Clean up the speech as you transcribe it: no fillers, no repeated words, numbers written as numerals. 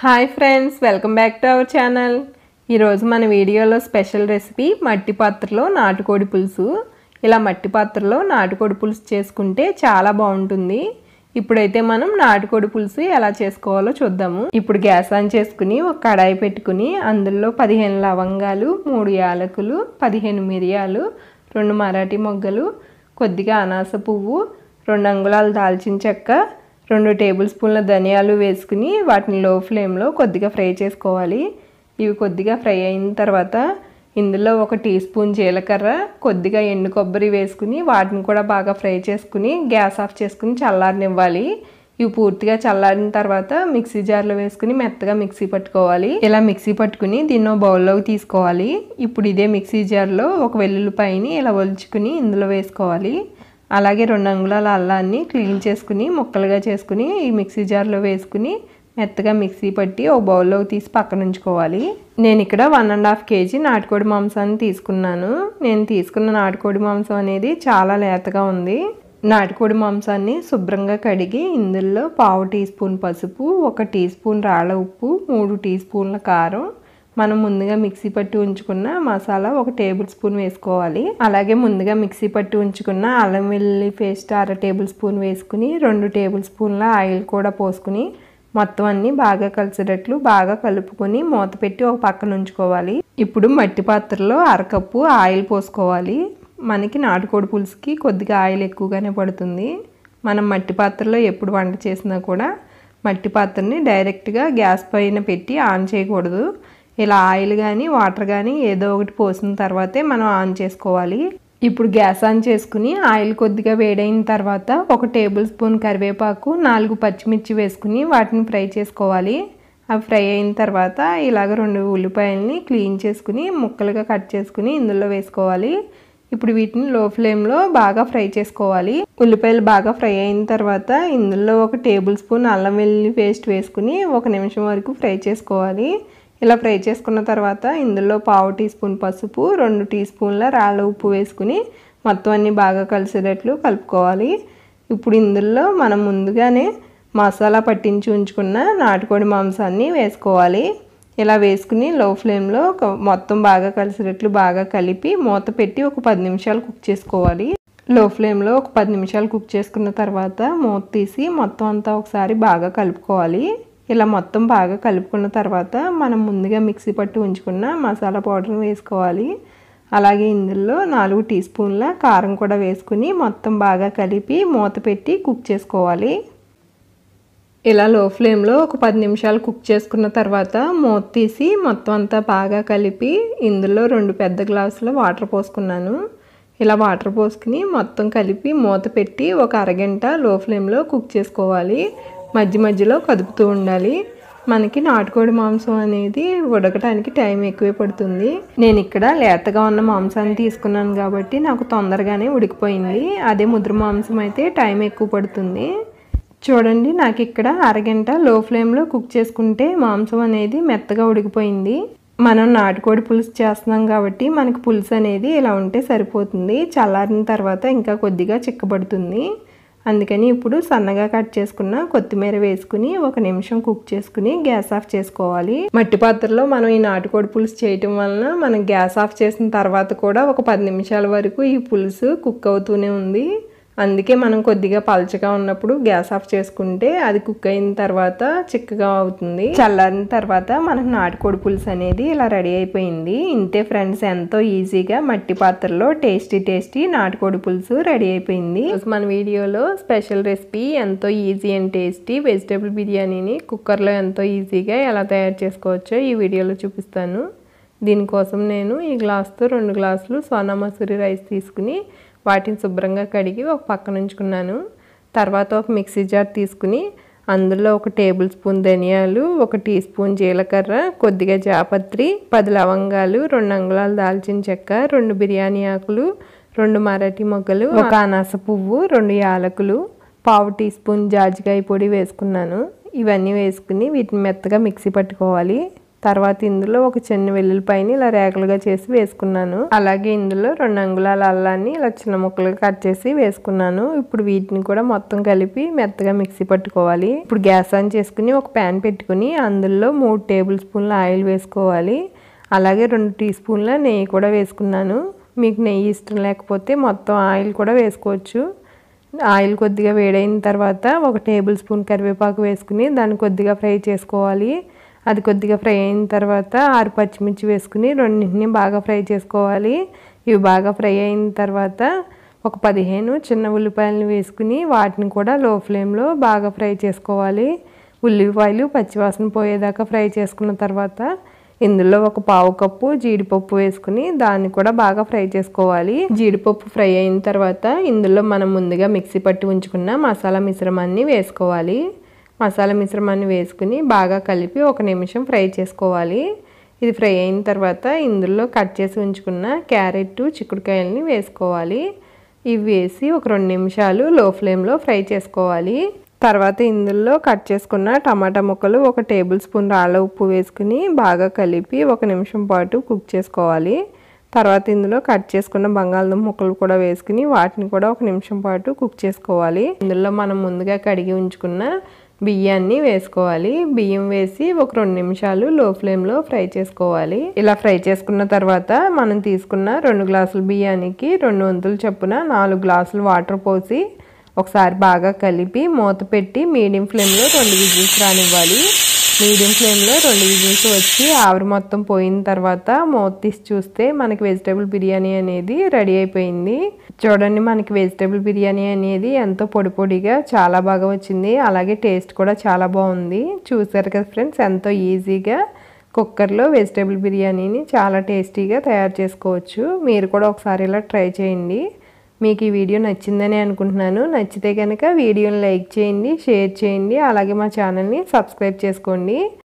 Hi friends, welcome back to our channel. ఈరోజు మన వీడియోలో స్పెషల్ రెసిపీ మట్టి పాత్రలో నాటుకోడి పులుసు. ఇలా మట్టి పాత్రలో నాటుకోడి పులుసు చేసుకుంటే చాలా బాగుంటుంది. ఇప్పుడైతే మనం నాటుకోడి పులుసు ఎలా చేసుకోవాలో చూద్దాము. ఇప్పుడు గ్యాస్ ఆన్ చేసుకుని ఒక కడాయి పెట్టుకుని అందులో 15 లవంగాలు, 3 యాలకులు, 15 మిరియాలు, 2 మరాఠీ మొగ్గలు, కొద్దిగా అనాస పువ్వు, 2 అంగుళాల దాల్చిన చెక్క, 2 టేబుల్ స్పూన్ల ధనియాలు వేసుకుని వాటిని లో ఫ్లేమ్లో కొద్దిగా ఫ్రై చేసుకోవాలి. ఇవి కొద్దిగా ఫ్రై అయిన తర్వాత ఇందులో 1 టీ స్పూన్ జీలకర్ర, కొద్దిగా ఎండు కొబ్బరి వేసుకుని వాటిని కూడా బాగా ఫ్రై చేసుకుని గ్యాస్ ఆఫ్ చేసుకుని చల్లారనివ్వాలి. ఇవి పూర్తిగా చల్లారిన తర్వాత మిక్సీ జార్లో వేసుకుని మెత్తగా మిక్సీ పట్టుకోవాలి. ఇలా మిక్సీ పట్టుకుని దీన్ని బౌల్లోకి తీసుకోవాలి. ఇప్పుడు ఇదే మిక్సీ జార్లో 1 వెల్లుల్లిపాయని ఇలా ఒలుచుకుని ఇందులో వేసుకోవాలి. అలాగే 2 అంగుళాల అల్లాన్ని క్లీన్ చేసుకుని ముక్కలుగా చేసుకుని ఈ మిక్సీ జార్లో వేసుకుని మెత్తగా మిక్సీ పట్టి ఒక బౌల్లోకి తీసి పక్కన ఉంచుకోవాలి. నేను ఇక్కడ 1.5 కేజీ నాటుకోడి మాంసాన్ని తీసుకున్నాను. నేను తీసుకున్న నాటుకోడి మాంసం అనేది చాలా లేతగా ఉంది. నాటుకోడి మాంసాన్ని శుభ్రంగా కడిగి ఇందులో 1/2 టీ స్పూన్ పసుపు, 1 టీ స్పూన్ రాళ్ళ ఉప్పు, 3 టీ స్పూన్ల కారం, మనం ముందుగా మిక్సీ పట్టి ఉంచుకున్న మసాలా 1 టేబుల్ స్పూన్ వేసుకోవాలి. అలాగే ముందుగా మిక్సీ పట్టి ఉంచుకున్న అల్లం వెల్లుల్లి పేస్ట్ 1/2 టేబుల్ స్పూన్ వేసుకుని 2 టేబుల్ స్పూన్ల ఆయిల్ కూడా పోసుకుని మొత్తం అన్ని బాగా కలిసేటట్లు బాగా కలుపుకొని మూత పెట్టి ఒక పక్కన ఉంచుకోవాలి. ఇప్పుడు మట్టి పాత్రలో 1/2 కప్పు ఆయిల్ పోసుకోవాలి. మనకి నాటుకోడి పులుసుకి కొద్దిగా ఆయిల్ ఎక్కువగానే పడుతుంది. మనం మట్టి పాత్రలో ఎప్పుడు వంట చేసినా కూడా మట్టి పాత్రని డైరెక్ట్గా గ్యాస్ పైన పెట్టి ఆన్ చేయకూడదు. ఇలా ఆయిల్ కానీ వాటర్ కానీ ఏదో ఒకటి పోసిన తర్వాతే మనం ఆన్ చేసుకోవాలి. ఇప్పుడు గ్యాస్ ఆన్ చేసుకుని ఆయిల్ కొద్దిగా వేడైన తర్వాత 1 టేబుల్ స్పూన్ కరివేపాకు, 4 పచ్చిమిర్చి వేసుకుని వాటిని ఫ్రై చేసుకోవాలి. అవి ఫ్రై అయిన తర్వాత ఇలాగ 2 ఉల్లిపాయలని క్లీన్ చేసుకుని ముక్కలుగా కట్ చేసుకుని ఇందులో వేసుకోవాలి. ఇప్పుడు వీటిని లో ఫ్లేమ్లో బాగా ఫ్రై చేసుకోవాలి. ఉల్లిపాయలు బాగా ఫ్రై అయిన తర్వాత ఇందులో 1 టేబుల్ స్పూన్ అల్లం వెల్లుల్లి పేస్ట్ వేసుకుని 1 నిమిషం వరకు ఫ్రై చేసుకోవాలి. ఇలా ఫ్రై చేసుకున్న తర్వాత ఇందులో 1/2 టీ స్పూన్ పసుపు, 2 టీ స్పూన్ల రాళ్ళ ఉప్పు వేసుకుని మొత్తం అన్నీ బాగా కలిసేటట్లు కలుపుకోవాలి. ఇప్పుడు ఇందులో మనం ముందుగానే మసాలా పట్టించి ఉంచుకున్న నాటుకోడి మాంసాన్ని వేసుకోవాలి. ఇలా వేసుకుని లో ఫ్లేమ్లో మొత్తం బాగా కలిసేటట్లు బాగా కలిపి మూత పెట్టి ఒక 10 నిమిషాలు కుక్ చేసుకోవాలి. లో ఫ్లేమ్లో ఒక 10 నిమిషాలు కుక్ చేసుకున్న తర్వాత మూత తీసి మొత్తం అంతా ఒకసారి బాగా కలుపుకోవాలి. ఇలా మొత్తం బాగా కలుపుకున్న తర్వాత మనం ముందుగా మిక్సీ పట్టి ఉంచుకున్న మసాలా పౌడర్ వేసుకోవాలి. అలాగే ఇందులో 4 టీ స్పూన్ల కారం కూడా వేసుకుని మొత్తం బాగా కలిపి మూత పెట్టి కుక్ చేసుకోవాలి. ఇలా లో ఫ్లేమ్లో ఒక 10 నిమిషాలు కుక్ చేసుకున్న తర్వాత మూత తీసి మొత్తం అంతా బాగా కలిపి ఇందులో 2 పెద్ద గ్లాసుల వాటర్ పోసుకున్నాను. ఇలా వాటర్ పోసుకుని మొత్తం కలిపి మూత పెట్టి ఒక అరగంట లో ఫ్లేమ్లో కుక్ చేసుకోవాలి. మధ్య మధ్యలో కదుపుతూ ఉండాలి. మనకి నాటుకోడి మాంసం అనేది ఉడకటానికి టైం ఎక్కువే పడుతుంది. నేను ఇక్కడ లేతగా ఉన్న మాంసాన్ని తీసుకున్నాను కాబట్టి నాకు తొందరగానే ఉడికిపోయింది. అదే ముద్ర మాంసం అయితే టైం ఎక్కువ పడుతుంది. చూడండి, నాకు ఇక్కడ అరగంట లో ఫ్లేమ్లో కుక్ చేసుకుంటే మాంసం అనేది మెత్తగా ఉడికిపోయింది. మనం నాటుకోడి పులుసు చేస్తున్నాం కాబట్టి మనకి పులుసు అనేది ఇలా ఉంటే సరిపోతుంది. చల్లారిన తర్వాత ఇంకా కొద్దిగా చిక్కబడుతుంది. అందుకని ఇప్పుడు సన్నగా కట్ చేసుకున్న కొత్తిమీర వేసుకుని 1 నిమిషం కుక్ చేసుకుని గ్యాస్ ఆఫ్ చేసుకోవాలి. మట్టి పాత్రలో మనం ఈ నాటుకోడి పులుసు చేయటం వలన మనం గ్యాస్ ఆఫ్ చేసిన తర్వాత కూడా ఒక 10 నిమిషాల వరకు ఈ పులుసు కుక్ అవుతూనే ఉంది. అందుకే మనం కొద్దిగా పలచగా ఉన్నప్పుడు గ్యాస్ ఆఫ్ చేసుకుంటే అది కుక్ అయిన తర్వాత చిక్కగా అవుతుంది. చల్లారిన తర్వాత మనకు నాటుకోడి పులుసు అనేది ఇలా రెడీ అయిపోయింది. ఇంతే ఫ్రెండ్స్, ఎంతో ఈజీగా మట్టి పాత్రలో టేస్టీ నాటుకోడి పులుసు రెడీ అయిపోయింది. మన వీడియోలో స్పెషల్ రెసిపీ ఎంతో ఈజీ అండ్ టేస్టీ వెజిటేబుల్ బిర్యానీని కుక్కర్లో ఎంతో ఈజీగా ఎలా తయారు చేసుకోవచ్చో ఈ వీడియోలో చూపిస్తాను. దీనికోసం నేను ఈ గ్లాస్తో 2 గ్లాసులు సోనా మసూరి రైస్ తీసుకుని వాటిని శుభ్రంగా కడిగి ఒక పక్కన ఉంచుకున్నాను. తర్వాత ఒక మిక్సీ జార్ తీసుకుని అందులో 1 టేబుల్ స్పూన్ ధనియాలు, 1 టీ స్పూన్ జీలకర్ర, కొద్దిగా జాపత్రి, 10 లవంగాలు, 2 అంగుళాల దాల్చిన చెక్క, 2 బిర్యానీ ఆకులు, 2 మరాఠీ మొగ్గలు, 1 అనాస పువ్వు, 2 యాలకులు, 1/2 టీ స్పూన్ జాజికాయ పొడి వేసుకున్నాను. ఇవన్నీ వేసుకుని వీటిని మెత్తగా మిక్సీ పట్టుకోవాలి. తర్వాత ఇందులో ఒక చిన్న వెల్లుల్లిపాయని ఇలా రేకలుగా చేసి వేసుకున్నాను. అలాగే ఇందులో 2 అంగుళాల అల్లాన్ని ఇలా చిన్న ముక్కలుగా కట్ చేసి వేసుకున్నాను. ఇప్పుడు వీటిని కూడా మొత్తం కలిపి మెత్తగా మిక్సీ పట్టుకోవాలి. ఇప్పుడు గ్యాస్ ఆన్ చేసుకుని ఒక ప్యాన్ పెట్టుకుని అందులో 3 టేబుల్ స్పూన్ల ఆయిల్ వేసుకోవాలి. అలాగే 2 టీ స్పూన్ల నెయ్యి కూడా వేసుకున్నాను. మీకు నెయ్యి ఇష్టం లేకపోతే మొత్తం ఆయిల్ కూడా వేసుకోవచ్చు. ఆయిల్ కొద్దిగా వేడైన తర్వాత 1 టేబుల్ స్పూన్ కరివేపాకు వేసుకుని దాన్ని కొద్దిగా ఫ్రై చేసుకోవాలి. అది కొద్దిగా ఫ్రై అయిన తర్వాత 6 పచ్చిమిర్చి వేసుకుని రెండింటిని బాగా ఫ్రై చేసుకోవాలి. ఇవి బాగా ఫ్రై అయిన తర్వాత ఒక 15 చిన్న ఉల్లిపాయలను వేసుకుని వాటిని కూడా లో ఫ్లేమ్లో బాగా ఫ్రై చేసుకోవాలి. ఉల్లిపాయలు పచ్చివాసన పోయేదాకా ఫ్రై చేసుకున్న తర్వాత ఇందులో ఒక పావు కప్పు జీడిపప్పు వేసుకుని దాన్ని కూడా బాగా ఫ్రై చేసుకోవాలి. జీడిపప్పు ఫ్రై అయిన తర్వాత ఇందులో మనం ముందుగా మిక్సీ పట్టి ఉంచుకున్న మసాలా మిశ్రమాన్ని వేసుకోవాలి. మసాలా మిశ్రమాన్ని వేసుకుని బాగా కలిపి 1 నిమిషం ఫ్రై చేసుకోవాలి. ఇది ఫ్రై అయిన తర్వాత ఇందులో కట్ చేసి ఉంచుకున్న క్యారెట్, చిక్కుడుకాయలని వేసుకోవాలి. ఇవి వేసి ఒక 2 నిమిషాలు లో ఫ్లేమ్లో ఫ్రై చేసుకోవాలి. తర్వాత ఇందులో కట్ చేసుకున్న టమాటా ముక్కలు 1 టేబుల్ స్పూన్ రాళ్ళ ఉప్పు వేసుకుని బాగా కలిపి 1 నిమిషం పాటు కుక్ చేసుకోవాలి. తర్వాత ఇందులో కట్ చేసుకున్న బంగాళదుంప ముక్కలు కూడా వేసుకుని వాటిని కూడా 1 నిమిషం పాటు కుక్ చేసుకోవాలి. ఇందులో మనం ముందుగా కడిగి ఉంచుకున్న బియ్యాన్ని వేసుకోవాలి. బియ్యం వేసి ఒక 2 నిమిషాలు లో ఫ్లేమ్లో ఫ్రై చేసుకోవాలి. ఇలా ఫ్రై చేసుకున్న తర్వాత మనం తీసుకున్న 2 గ్లాసుల బియ్యానికి 2 వంతుల చొప్పున 4 గ్లాసులు వాటర్ పోసి ఒకసారి బాగా కలిపి మూత పెట్టి మీడియం ఫ్లేమ్లో 2 విజిల్స్ రానివ్వాలి. మీడియం ఫ్లేమ్లో 2 విజిల్స్ వచ్చి ఆవిరి మొత్తం పోయిన తర్వాత మూత తీసి చూస్తే మనకి వెజిటేబుల్ బిర్యానీ అనేది రెడీ అయిపోయింది. చూడండి, మనకి వెజిటేబుల్ బిర్యానీ అనేది ఎంతో పొడి పొడిగా చాలా బాగా వచ్చింది. అలాగే టేస్ట్ కూడా చాలా బాగుంది. చూసారు కదా ఫ్రెండ్స్, ఎంతో ఈజీగా కుక్కర్లో వెజిటేబుల్ బిర్యానీని చాలా టేస్టీగా తయారు చేసుకోవచ్చు. మీరు కూడా ఒకసారి ఇలా ట్రై చేయండి. మీకు ఈ వీడియో నచ్చిందని అనుకుంటున్నాను. నచ్చితే కనుక వీడియోని లైక్ చేయండి, షేర్ చేయండి. అలాగే మా ఛానల్ని సబ్స్క్రైబ్ చేసుకోండి.